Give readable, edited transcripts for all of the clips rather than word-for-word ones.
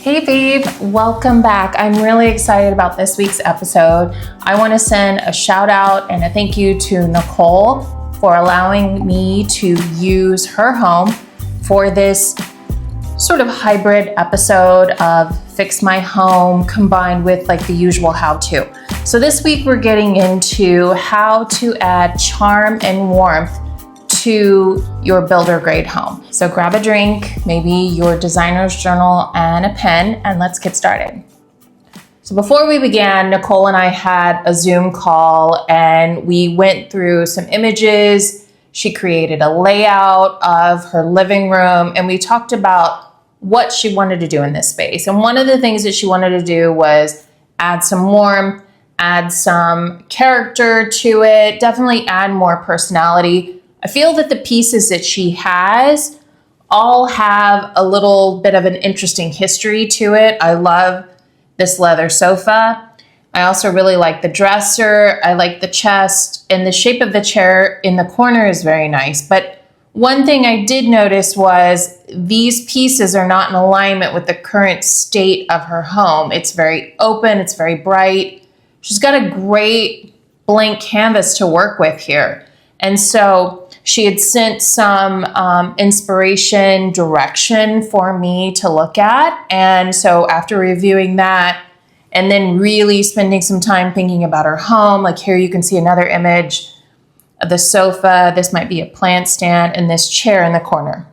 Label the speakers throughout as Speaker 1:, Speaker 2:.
Speaker 1: Hey babe, welcome back. I'm really excited about this week's episode. I want to send a shout out and a thank you to Nicole for allowing me to use her home for this sort of hybrid episode of Fix My Home combined with like the usual how-to. So this week we're getting into how to add charm and warmth to your builder grade home. So grab a drink, maybe your designer's journal and a pen, and let's get started. So before we began, Nicole and I had a Zoom call and we went through some images. She created a layout of her living room and we talked about what she wanted to do in this space. And one of the things that she wanted to do was add some warmth, add some character to it, definitely add more personality. I feel that the pieces that she has all have a little bit of an interesting history to it. I love this leather sofa. I also really like the dresser. I like the chest, and the shape of the chair in the corner is very nice. But one thing I did notice was these pieces are not in alignment with the current state of her home. It's very open, it's very bright. She's got a great blank canvas to work with here. And so she had sent some inspiration direction for me to look at. And so after reviewing that and then really spending some time thinking about her home, like here you can see another image of the sofa. This might be a plant stand and this chair in the corner.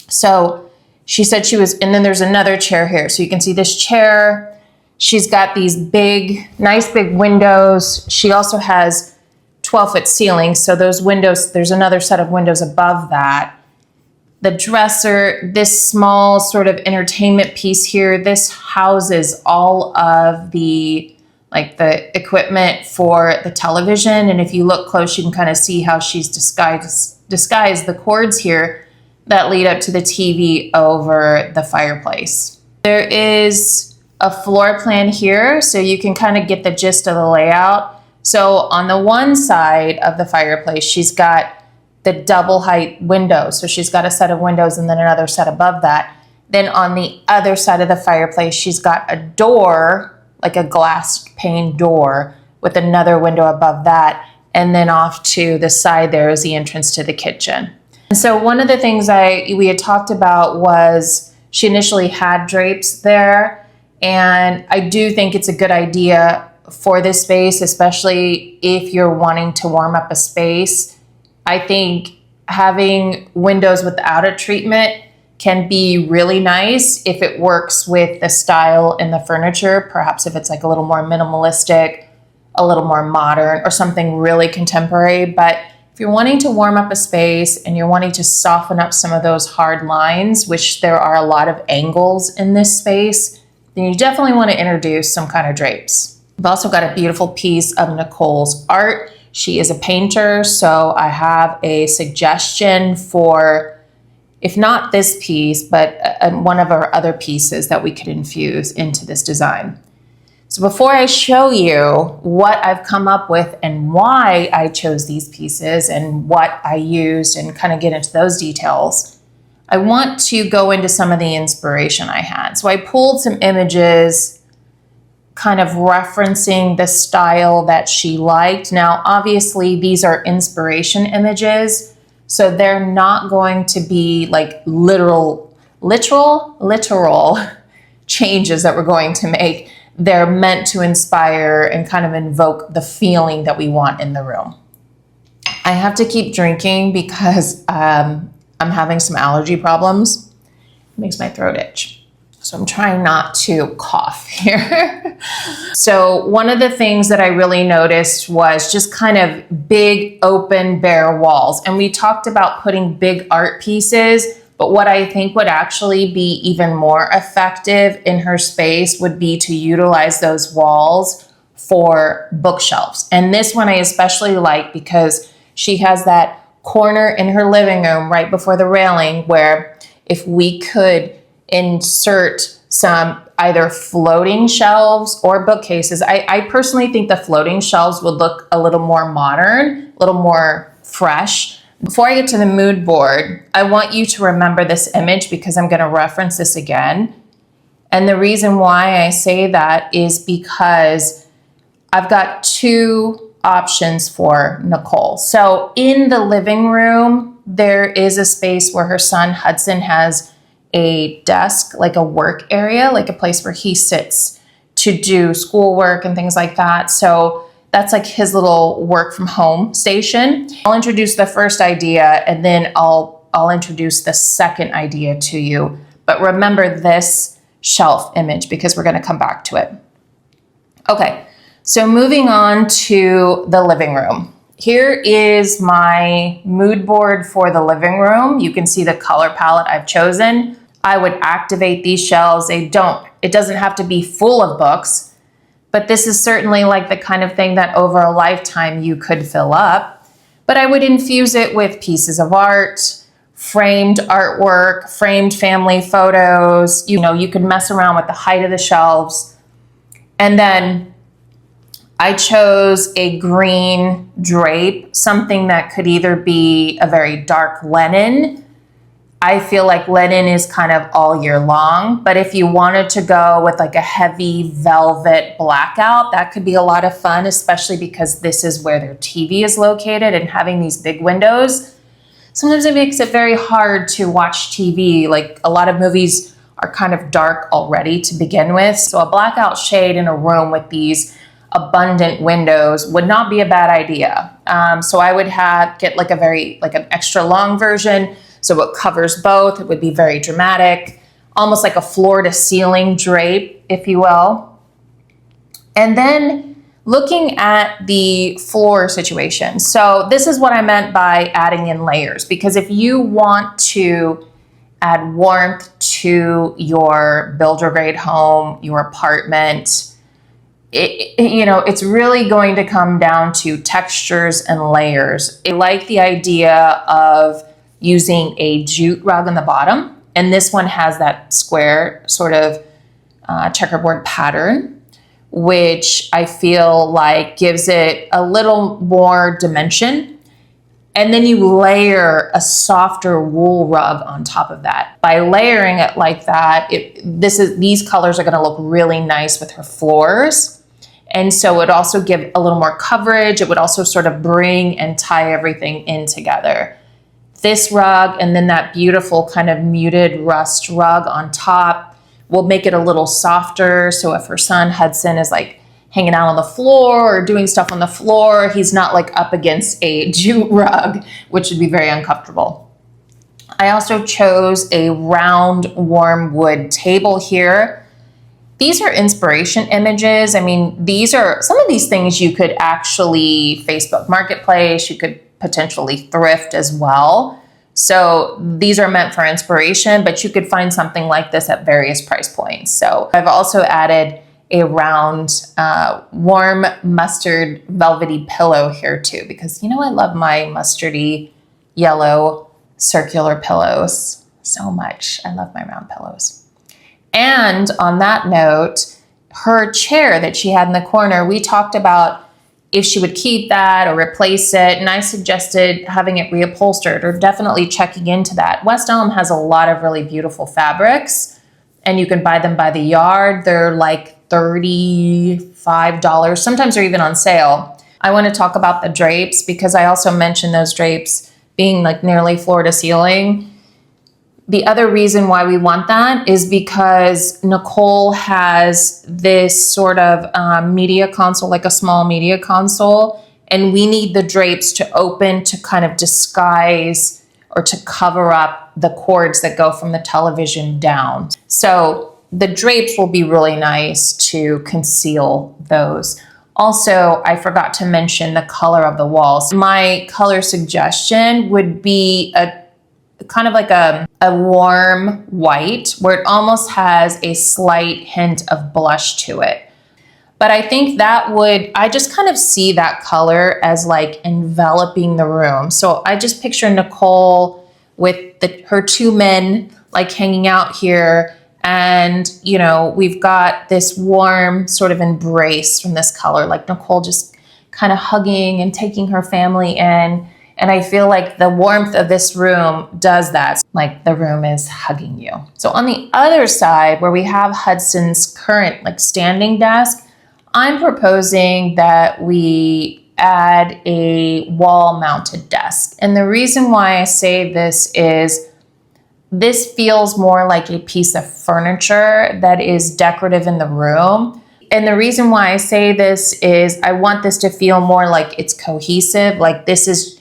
Speaker 1: So she said she was, and then there's another chair here. So you can see this chair. She's got these big, nice big windows. She also has 12-foot ceilings, so those windows, there's another set of windows above that. The dresser, this small sort of entertainment piece here, this houses all of the equipment for the television. And if you look close, you can kind of see how she's disguised the cords here that lead up to the TV over the fireplace. There is a floor plan here, so you can kind of get the gist of the layout. So on the one side of the fireplace, she's got the double height windows. So she's got a set of windows and then another set above that. Then on the other side of the fireplace, she's got a door, like a glass pane door with another window above that. And then off to the side there is the entrance to the kitchen. And so one of the things we had talked about was she initially had drapes there. And I do think it's a good idea for this space, especially if you're wanting to warm up a space. I think having windows without a treatment can be really nice if it works with the style in the furniture, perhaps if it's like a little more minimalistic, a little more modern, or something really contemporary. But if you're wanting to warm up a space and you're wanting to soften up some of those hard lines, which there are a lot of angles in this space, then you definitely want to introduce some kind of drapes. I've also got a beautiful piece of Nicole's art. She is a painter, so I have a suggestion for, if not this piece, but one of our other pieces that we could infuse into this design. So before I show you what I've come up with and why I chose these pieces and what I used and kind of get into those details, I want to go into some of the inspiration I had. So I pulled some images kind of referencing the style that she liked. Now, obviously, these are inspiration images, so they're not going to be like literal changes that we're going to make. They're meant to inspire and kind of invoke the feeling that we want in the room. I have to keep drinking because I'm having some allergy problems. It makes my throat itch. So I'm trying not to cough here. So one of the things that I really noticed was just kind of big, open, bare walls. And we talked about putting big art pieces, but what I think would actually be even more effective in her space would be to utilize those walls for bookshelves. And this one I especially like because she has that corner in her living room right before the railing where if we could insert some either floating shelves or bookcases. I personally think the floating shelves would look a little more modern, a little more fresh. Before I get to the mood board, I want you to remember this image because I'm going to reference this again. And the reason why I say that is because I've got two options for Nicole. So in the living room, there is a space where her son Hudson has a desk, like a work area, like a place where he sits to do schoolwork and things like that. So that's like his little work from home station. I'll introduce the first idea and then I'll introduce the second idea to you. But remember this shelf image because we're going to come back to it. Okay, so moving on to the living room. Here is my mood board for the living room. You can see the color palette I've chosen. I would activate these shelves. It doesn't have to be full of books, but this is certainly like the kind of thing that over a lifetime you could fill up. But I would infuse it with pieces of art, framed artwork, framed family photos. You know, you could mess around with the height of the shelves. And then I chose a green drape, something that could either be a very dark linen. I feel like linen is kind of all year long, but if you wanted to go with like a heavy velvet blackout, that could be a lot of fun, especially because this is where their TV is located and having these big windows. Sometimes it makes it very hard to watch TV. Like a lot of movies are kind of dark already to begin with. So a blackout shade in a room with these abundant windows would not be a bad idea. So I would get like an extra long version. So it covers both. It would be very dramatic, almost like a floor to ceiling drape, if you will. And then looking at the floor situation. So this is what I meant by adding in layers, because if you want to add warmth to your builder grade home, your apartment, it's really going to come down to textures and layers. I like the idea of using a jute rug on the bottom. And this one has that square sort of checkerboard pattern, which I feel like gives it a little more dimension. And then you layer a softer wool rug on top of that. By layering it like that, these colors are gonna look really nice with her floors. And so it would also give a little more coverage. It would also sort of bring and tie everything in together. This rug and then that beautiful kind of muted rust rug on top will make it a little softer. So if her son Hudson is like hanging out on the floor or doing stuff on the floor, he's not like up against a jute rug, which would be very uncomfortable. I also chose a round warm wood table here. These are inspiration images. I mean, some of these things you could actually Facebook Marketplace, you could potentially thrift as well. So these are meant for inspiration, but you could find something like this at various price points. So I've also added a round warm mustard velvety pillow here too, because I love my mustardy yellow circular pillows so much. I love my round pillows. And on that note, her chair that she had in the corner, we talked about if she would keep that or replace it. And I suggested having it reupholstered or definitely checking into that. West Elm has a lot of really beautiful fabrics and you can buy them by the yard. They're like $35. Sometimes they're even on sale. I want to talk about the drapes because I also mentioned those drapes being like nearly floor to ceiling. The other reason why we want that is because Nicole has this sort of media console, like a small media console, and we need the drapes to open to kind of disguise or to cover up the cords that go from the television down. So the drapes will be really nice to conceal those. Also, I forgot to mention the color of the walls. My color suggestion would be a kind of like a warm white where it almost has a slight hint of blush to it. But I think I just kind of see that color as like enveloping the room. So I just picture Nicole with her two men like hanging out here. And, we've got this warm sort of embrace from this color, like Nicole just kind of hugging and taking her family in. And I feel like the warmth of this room does that. like the room is hugging you. So on the other side, where we have Hudson's current like standing desk, I'm proposing that we add a wall mounted desk. And the reason why I say this is this feels more like a piece of furniture that is decorative in the room. And the reason why I say this is I want this to feel more like it's cohesive, like this is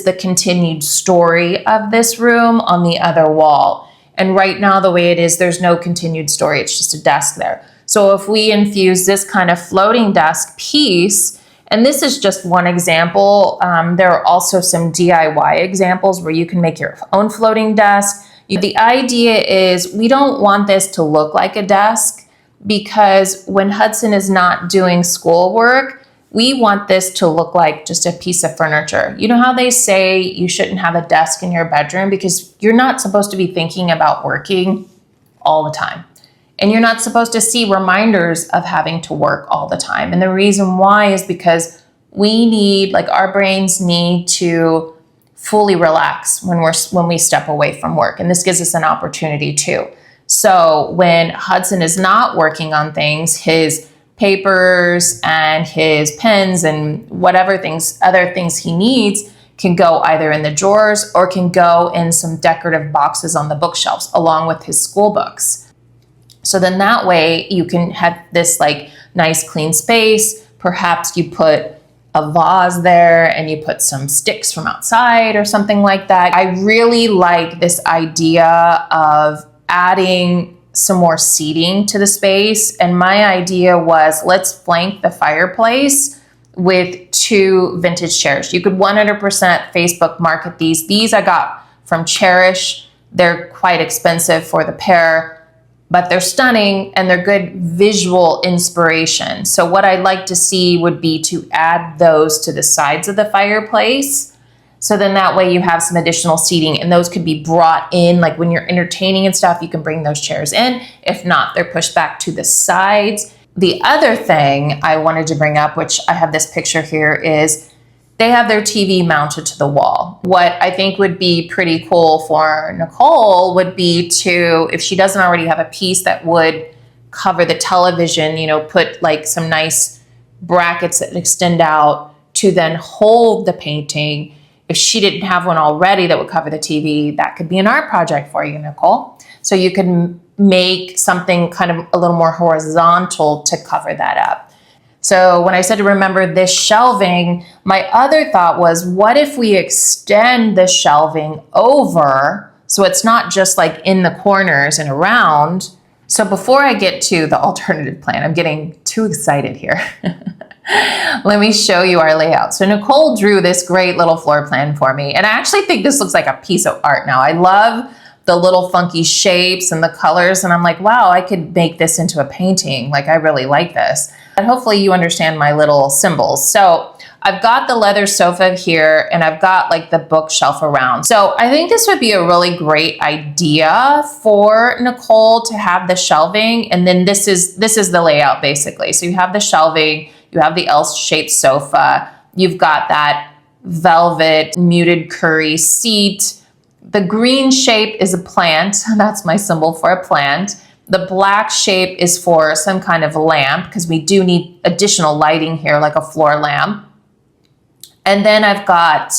Speaker 1: the continued story of this room on the other wall. And right now, the way it is, there's no continued story. It's just a desk there. So if we infuse this kind of floating desk piece, and this is just one example, there are also some DIY examples where you can make your own floating desk. The idea is we don't want this to look like a desk, because when Hudson is not doing schoolwork, we want this to look like just a piece of furniture. You know how they say you shouldn't have a desk in your bedroom because you're not supposed to be thinking about working all the time. And you're not supposed to see reminders of having to work all the time. And the reason why is because we need, like our brains need to fully relax when we step away from work. And this gives us an opportunity too. So when Hudson is not working on things, his papers and his pens and whatever other things he needs can go either in the drawers or can go in some decorative boxes on the bookshelves along with his school books. So then that way you can have this like nice clean space. Perhaps you put a vase there and you put some sticks from outside or something like that. I really like this idea of adding some more seating to the space. And my idea was, let's flank the fireplace with 2 vintage chairs. You could 100% Facebook market these. These I got from Cherish. They're quite expensive for the pair, but they're stunning and they're good visual inspiration. So what I'd like to see would be to add those to the sides of the fireplace. So then that way you have some additional seating, and those could be brought in, like when you're entertaining and stuff, you can bring those chairs in. If not, they're pushed back to the sides. The other thing I wanted to bring up, which I have this picture here, is they have their TV mounted to the wall. What I think would be pretty cool for Nicole would be to, if she doesn't already have a piece that would cover the television, you know, put like some nice brackets that extend out to then hold the painting. If she didn't have one already that would cover the TV, that could be an art project for you, Nicole. So you could make something kind of a little more horizontal to cover that up. So when I said to remember this shelving, my other thought was, what if we extend the shelving over so it's not just like in the corners and around? So before I get to the alternative plan, I'm getting too excited here. Let me show you our layout. So Nicole drew this great little floor plan for me. And I actually think this looks like a piece of art now. I love the little funky shapes and the colors. And I'm like, wow, I could make this into a painting. Like, I really like this. And hopefully you understand my little symbols. So I've got the leather sofa here and I've got like the bookshelf around. So I think this would be a really great idea for Nicole to have the shelving. And then this is the layout basically. So you have the shelving, you have the L-shaped sofa, you've got that velvet muted curry seat. The green shape is a plant. That's my symbol for a plant. The black shape is for some kind of lamp because we do need additional lighting here, like a floor lamp. And then I've got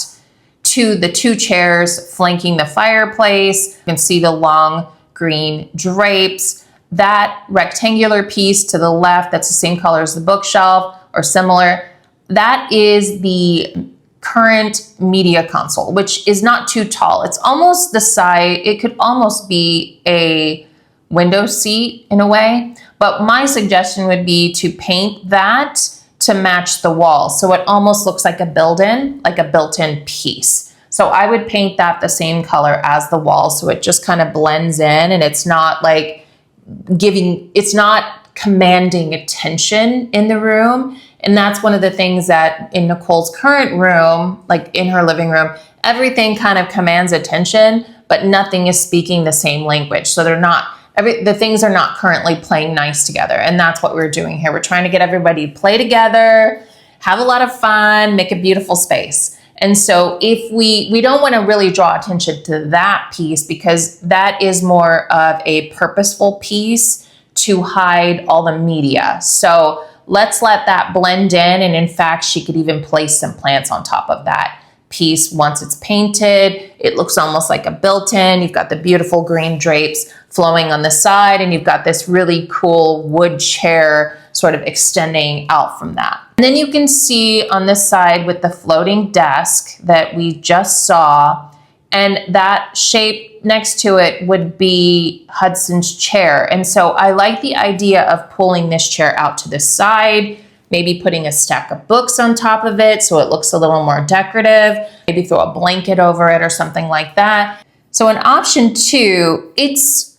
Speaker 1: the two chairs flanking the fireplace. You can see the long green drapes. That rectangular piece to the left, that's the same color as the bookshelf or similar. That is the current media console, which is not too tall. It's almost the size, it could almost be a window seat in a way. But my suggestion would be to paint that to match the wall. So it almost looks like a built-in piece. So I would paint that the same color as the wall. So it just kind of blends in and it's not like it's not commanding attention in the room. And that's one of the things that in Nicole's current room, like in her living room, everything kind of commands attention, but nothing is speaking the same language. So the things are not currently playing nice together. And that's what we're doing here. We're trying to get everybody to play together, have a lot of fun, make a beautiful space. And so if we don't want to really draw attention to that piece, because that is more of a purposeful piece to hide all the media. So let's let that blend in. And in fact, she could even place some plants on top of that piece once it's painted. It looks almost like a built-in. You've got the beautiful green drapes flowing on the side, and you've got this really cool wood chair sort of extending out from that. And then you can see on this side with the floating desk that we just saw, and that shape next to it would be Hudson's chair. And so I like the idea of pulling this chair out to the side, maybe putting a stack of books on top of it so it looks a little more decorative, maybe throw a blanket over it or something like that. So in option 2, it's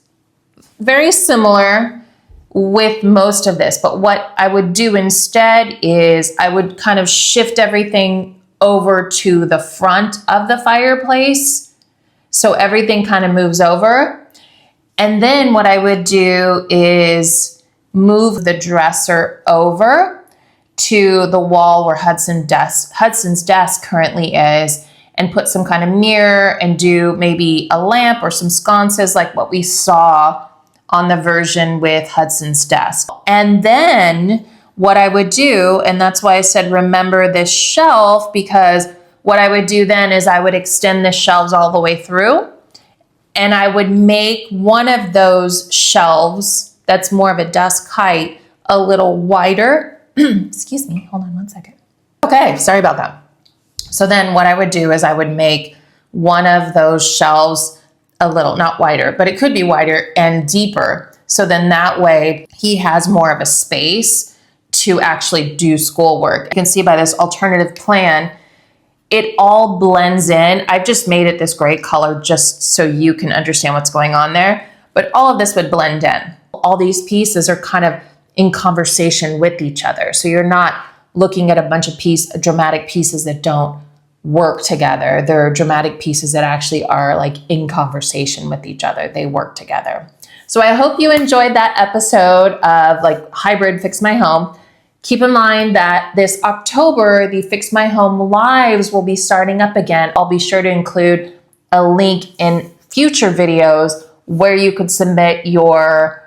Speaker 1: very similar with most of this, but what I would do instead is I would kind of shift everything over to the front of the fireplace. So everything kind of moves over. And then what I would do is move the dresser over to the wall where Hudson's desk currently is, and put some kind of mirror and do maybe a lamp or some sconces like what we saw on the version with Hudson's desk. And then what I would do, and that's why I said remember this shelf, because what I would do then is I would extend the shelves all the way through, and I would make one of those shelves that's more of a desk height a little wider. Excuse me, hold on one second. Okay, sorry about that. So then what I would do is I would make one of those shelves a little, not wider, but it could be wider and deeper. So then that way he has more of a space to actually do schoolwork. You can see by this alternative plan, it all blends in. I've just made it this gray color just so you can understand what's going on there, but all of this would blend in. All these pieces are kind of in conversation with each other. So you're not looking at a bunch of dramatic pieces that don't work together. They're dramatic pieces that actually are like in conversation with each other. They work together. So I hope you enjoyed that episode of like hybrid Fix My Home. Keep in mind that this October, the Fix My Home lives will be starting up again. I'll be sure to include a link in future videos where you could submit your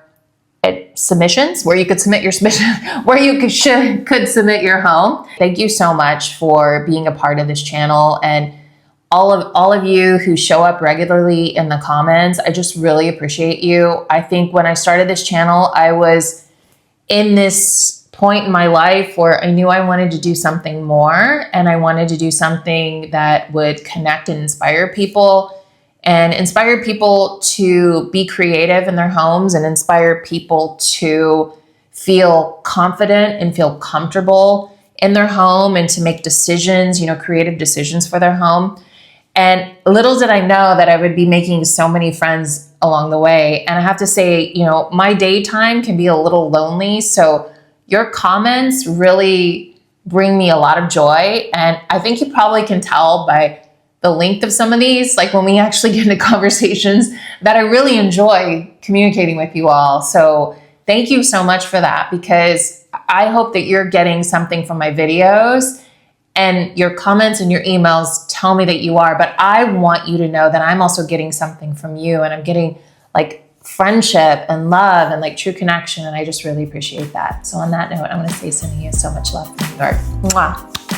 Speaker 1: submissions, where you could submit your submission, where you could submit your home. Thank you so much for being a part of this channel, and all of you who show up regularly in the comments. I just really appreciate you. I think when I started this channel, I was in this point in my life where I knew I wanted to do something more, and I wanted to do something that would connect and inspire people to be creative in their homes, and inspire people to feel confident and feel comfortable in their home, and to make decisions, creative decisions for their home. And little did I know that I would be making so many friends along the way. And I have to say, my daytime can be a little lonely. So your comments really bring me a lot of joy. And I think you probably can tell by the length of some of these, like when we actually get into conversations, that I really enjoy communicating with you all. So thank you so much for that, because I hope that you're getting something from my videos, and your comments and your emails tell me that you are, but I want you to know that I'm also getting something from you, and I'm getting like friendship and love and like true connection. And I just really appreciate that. So on that note, I'm going to say sending you so much love from New York. Mwah.